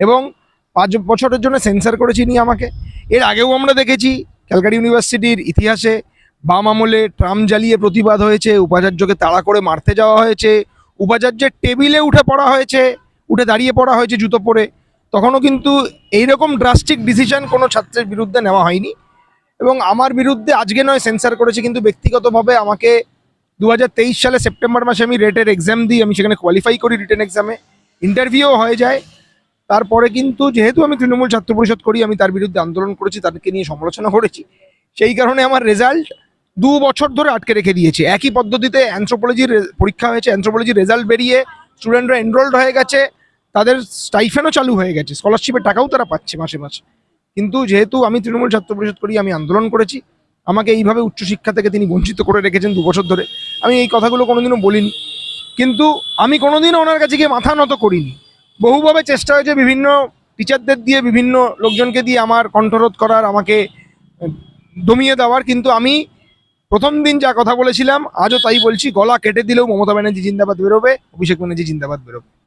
এবং 5 বছরের জন্য সেন্সার করেছি নিয়ে আমাকে। এর আগেও আমরা দেখেছি ক্যালকাটা ইউনিভার্সিটির ইতিহাসে বাম আমলে ট্রাম জ্বালিয়ে প্রতিবাদ হয়েছে, উপাচার্যকে তাড়া করে মারতে যাওয়া হয়েছে, উপাচার্যের টেবিলে উঠে পড়া হয়েছে, উঠে দাঁড়িয়ে পড়া হয়েছে জুতো পরে। তখনও কিন্তু এইরকম ড্রাস্টিক ডিসিশন কোনো ছাত্রের বিরুদ্ধে নেওয়া হয়নি। এবং আমার বিরুদ্ধে আজকে নয় সেন্সার করেছে, কিন্তু ব্যক্তিগতভাবে আমাকে 2023 সালে সেপ্টেম্বর মাসে আমি রেটের এক্সাম দিই, আমি সেখানে কোয়ালিফাই করি, রিটেন এক্সামে ইন্টারভিউও হয়ে যায়। তারপরে কিন্তু যেহেতু আমি তৃণমূল ছাত্র পরিষদ করি, আমি তার বিরুদ্ধে আন্দোলন করেছি, তাদেরকে নিয়ে সমালোচনা করেছি, সেই কারণে আমার রেজাল্ট 2 বছর ধরে আটকে রেখে দিয়েছে। একই পদ্ধতিতে অ্যানথ্রোপোলজির পরীক্ষা হয়েছে, অ্যানথ্রোপোলজির রেজাল্ট বেরিয়ে স্টুডেন্টরা এনরোল্ড হয়ে গেছে, তাদের স্টাইফেনও চালু হয়ে গেছে, স্কলারশিপের টাকাও তারা পাচ্ছে মাসে মাসে। কিন্তু যেহেতু আমি তৃণমূল ছাত্র পরিষদ করি, আমি আন্দোলন করেছি, আমাকে এইভাবে উচ্চশিক্ষা থেকে তিনি বঞ্চিত করে রেখেছেন 2 বছর ধরে। আমি এই কথাগুলো কোনোদিনও বলিনি, কিন্তু আমি কোনোদিনও ওনার কাছে গিয়ে মাথা নত করিনি। বহুভাবে চেষ্টা হয়েছে বিভিন্ন টিচারদের দিয়ে, বিভিন্ন লোকজনকে দিয়ে আমার কণ্ঠরোধ করার, আমাকে দমিয়ে দেওয়ার, কিন্তু আমি প্রথম দিন যা কথা বলেছিলাম আজও তাই বলছি, গলা কেটে দিলেও মমতা ব্যানার্জি জিন্দাবাদ বেরোবে, অভিষেক ব্যানার্জি জিন্দাবাদ বেরোবে।